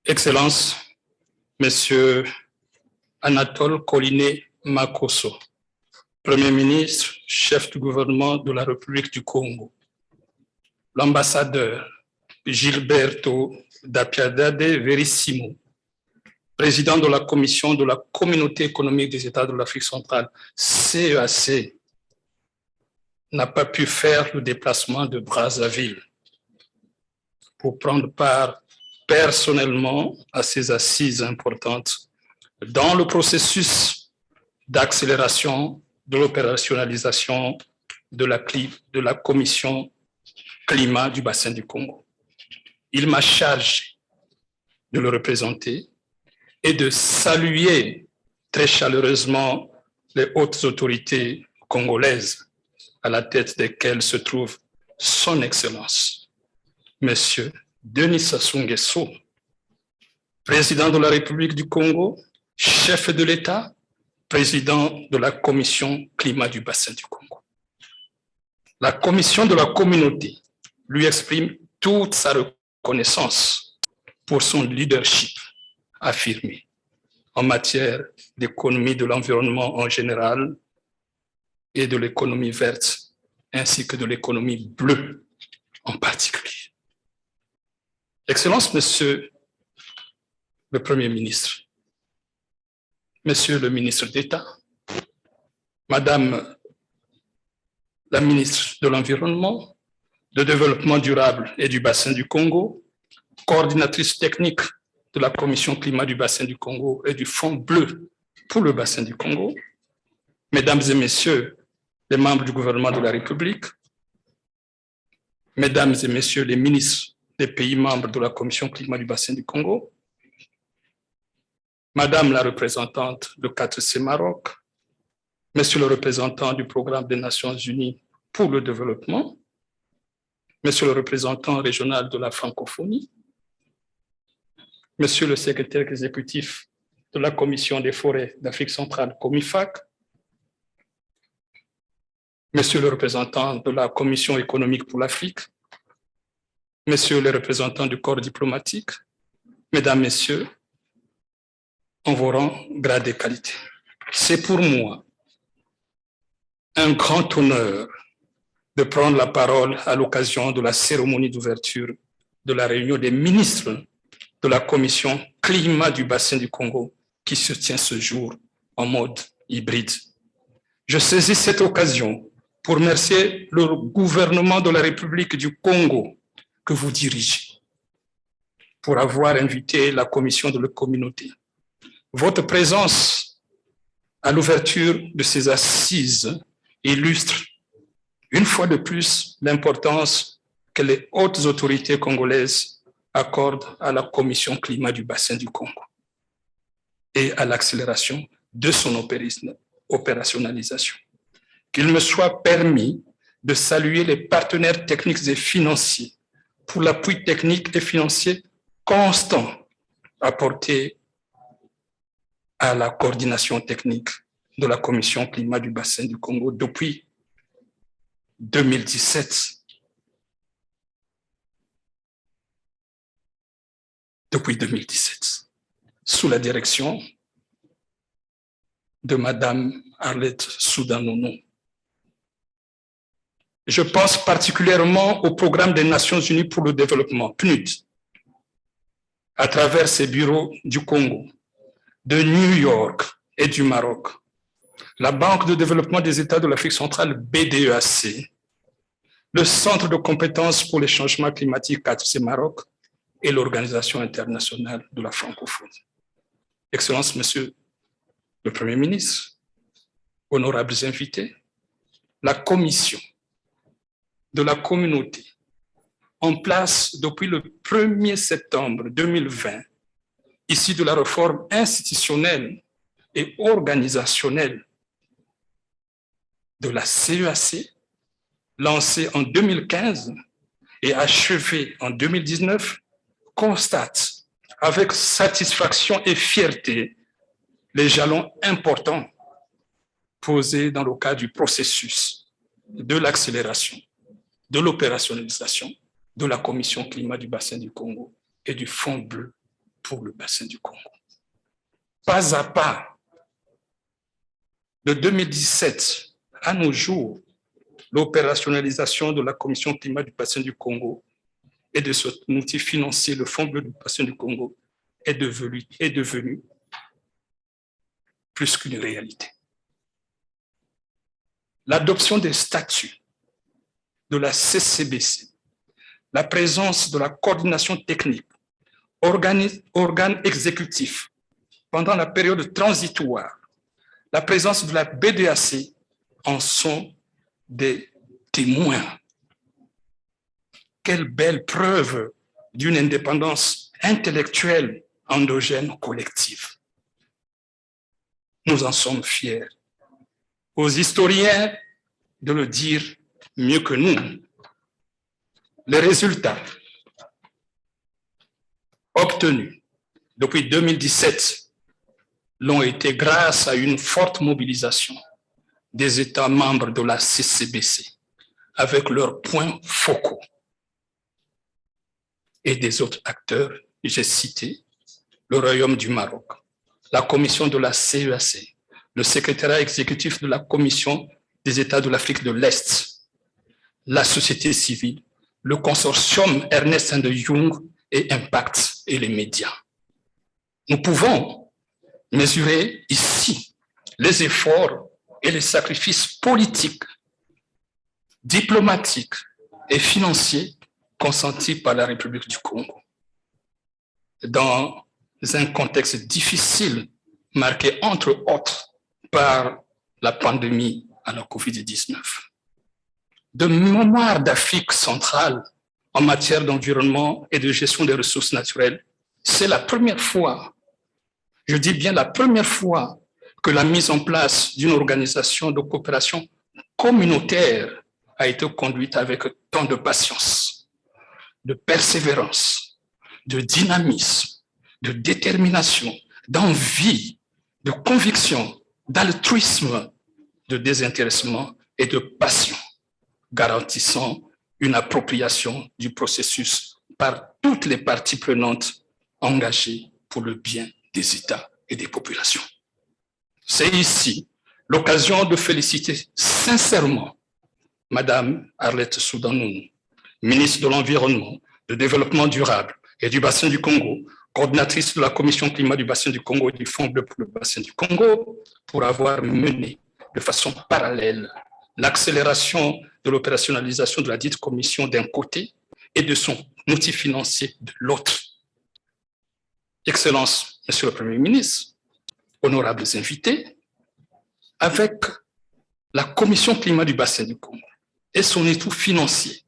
Excellences, Monsieur Anatole Collinet Makosso, Premier ministre, chef du gouvernement de la République du Congo, l'ambassadeur Gilberto Dapiadade Verissimo, président de la commission de la Communauté économique des États de l'Afrique centrale, CEAC, n'a pas pu faire le déplacement de Brazzaville pour prendre part personnellement à ces assises importantes dans le processus d'accélération de l'opérationnalisation de la commission climat du bassin du Congo. Il m'a chargé de le représenter et de saluer très chaleureusement les hautes autorités congolaises à la tête desquelles se trouve son Excellence, Monsieur Denis Sassou Nguesso, président de la République du Congo, chef de l'État, président de la commission climat du bassin du Congo. La commission de la communauté lui exprime toute sa reconnaissance pour son leadership affirmé en matière d'économie de l'environnement en général et de l'économie verte, ainsi que de l'économie bleue en particulier. Excellence, Monsieur le Premier ministre, Monsieur le ministre d'État, Madame la ministre de l'Environnement, du Développement durable et du bassin du Congo, coordinatrice technique de la Commission climat du bassin du Congo et du Fonds bleu pour le bassin du Congo, Mesdames et Messieurs les membres du gouvernement de la République, Mesdames et Messieurs les ministres des pays membres de la Commission climat du bassin du Congo, Madame la représentante de 4C Maroc, Monsieur le représentant du programme des Nations Unies pour le développement, Monsieur le représentant régional de la francophonie, Monsieur le secrétaire exécutif de la Commission des forêts d'Afrique centrale, COMIFAC, Monsieur le représentant de la Commission économique pour l'Afrique, Messieurs les représentants du corps diplomatique, Mesdames, Messieurs, en vos rangs, grades et qualités. C'est pour moi un grand honneur de prendre la parole à l'occasion de la cérémonie d'ouverture de la réunion des ministres de la Commission climat du bassin du Congo qui se tient ce jour en mode hybride. Je saisis cette occasion pour remercier le gouvernement de la République du Congo que vous dirigez pour avoir invité la commission de la communauté. Votre présence à l'ouverture de ces assises illustre une fois de plus l'importance que les hautes autorités congolaises accordent à la commission climat du bassin du Congo et à l'accélération de son opérationnalisation. Qu'il me soit permis de saluer les partenaires techniques et financiers pour l'appui technique et financier constant apporté à la coordination technique de la Commission climat du bassin du Congo depuis 2017. Sous la direction de Madame Arlette Soudanono. Je pense particulièrement au programme des Nations Unies pour le développement, PNUD, à travers ses bureaux du Congo, de New York et du Maroc, la Banque de développement des États de l'Afrique centrale, BDEAC, le Centre de compétences pour les changements climatiques 4C Maroc et l'Organisation internationale de la francophonie. Excellences, Monsieur le Premier ministre, honorables invités, la commission de la communauté en place depuis le 1er septembre 2020, issue de la réforme institutionnelle et organisationnelle de la CEAC, lancée en 2015 et achevée en 2019, constate avec satisfaction et fierté les jalons importants posés dans le cadre du processus de l'accélération, de l'opérationnalisation de la Commission climat du bassin du Congo et du Fonds bleu pour le bassin du Congo. Pas à pas, de 2017 à nos jours, l'opérationnalisation de la Commission climat du bassin du Congo et de son outil financier, le Fonds bleu du bassin du Congo, est devenu plus qu'une réalité. L'adoption des statuts de la CCBC, la présence de la coordination technique, organe exécutif pendant la période transitoire, la présence de la BDAC en sont des témoins. Quelle belle preuve d'une indépendance intellectuelle endogène collective. Nous en sommes fiers. Aux historiens de le dire mieux que nous. Les résultats obtenus depuis 2017 l'ont été grâce à une forte mobilisation des États membres de la CCBC avec leurs points focaux et des autres acteurs, j'ai cité le Royaume du Maroc, la commission de la CEAC, le secrétariat exécutif de la Commission des États de l'Afrique de l'Est, la société civile, le consortium Ernst & Young et Impact et les médias. Nous pouvons mesurer ici les efforts et les sacrifices politiques, diplomatiques et financiers consentis par la République du Congo. Dans un contexte difficile, marqué entre autres par la pandémie à la COVID-19. De mémoire d'Afrique centrale en matière d'environnement et de gestion des ressources naturelles, c'est la première fois, je dis bien la première fois, que la mise en place d'une organisation de coopération communautaire a été conduite avec tant de patience, de persévérance, de dynamisme, de détermination, d'envie, de conviction, d'altruisme, de désintéressement et de passion, garantissant une appropriation du processus par toutes les parties prenantes engagées pour le bien des États et des populations. C'est ici l'occasion de féliciter sincèrement Madame Arlette Soudan-Nounou, ministre de l'Environnement, du Développement durable et du bassin du Congo, coordinatrice de la Commission climat du bassin du Congo et du Fonds bleu pour le bassin du Congo, pour avoir mené de façon parallèle l'accélération de l'opérationnalisation de la dite commission d'un côté et de son outil financier de l'autre. Excellences, Monsieur le Premier ministre, honorables invités, avec la Commission climat du bassin du Congo et son étau financier,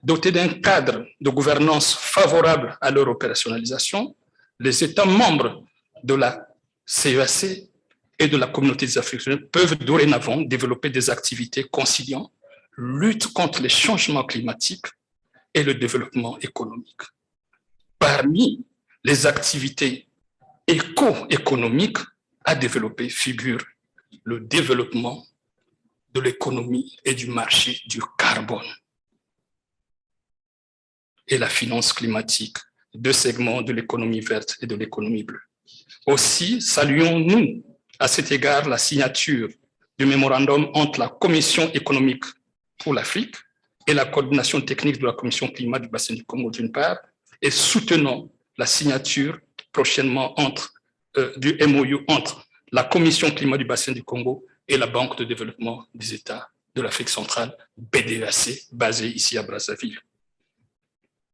doté d'un cadre de gouvernance favorable à leur opérationnalisation, les États membres de la CEAC et de la communauté des Africains peuvent dorénavant développer des activités conciliant lutte contre les changements climatiques et le développement économique. Parmi les activités éco-économiques à développer figure le développement de l'économie et du marché du carbone et la finance climatique, deux segments de l'économie verte et de l'économie bleue. Aussi, saluons-nous à cet égard la signature du mémorandum entre la Commission économique pour l'Afrique et la coordination technique de la Commission climat du bassin du Congo d'une part, et soutenons la signature prochainement du MOU entre la Commission climat du bassin du Congo et la Banque de développement des États de l'Afrique centrale, BDAC, basée ici à Brazzaville.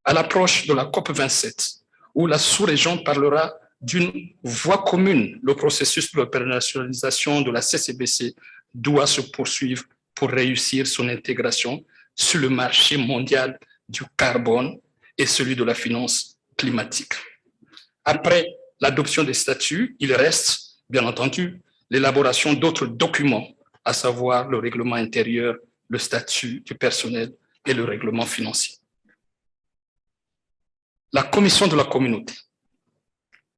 À l'approche de la COP27, où la sous-région parlera d'une voie commune, le processus de l'opérationnalisation de la CCBC doit se poursuivre pour réussir son intégration sur le marché mondial du carbone et celui de la finance climatique. Après l'adoption des statuts, il reste, bien entendu, l'élaboration d'autres documents, à savoir le règlement intérieur, le statut du personnel et le règlement financier. La commission de la communauté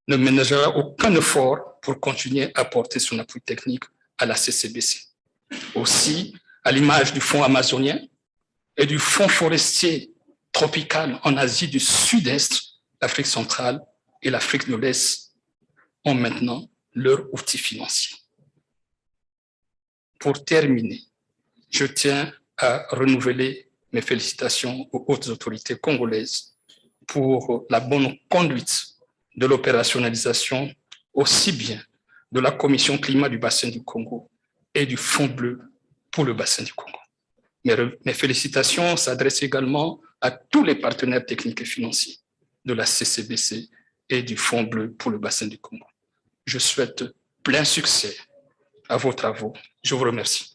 ne ménagera aucun effort pour continuer à apporter son appui technique à la CCBC. Aussi, à l'image du fonds amazonien et du fonds forestier tropical en Asie du Sud-Est, l'Afrique centrale et l'Afrique de l'Est ont maintenant leur outil financier. Pour terminer, je tiens à renouveler mes félicitations aux hautes autorités congolaises pour la bonne conduite de l'opérationnalisation aussi bien de la Commission climat du bassin du Congo et du Fonds bleu pour le bassin du Congo. Mes félicitations s'adressent également à tous les partenaires techniques et financiers de la CCBC et du Fonds bleu pour le bassin du Congo. Je souhaite plein succès à vos travaux. Je vous remercie.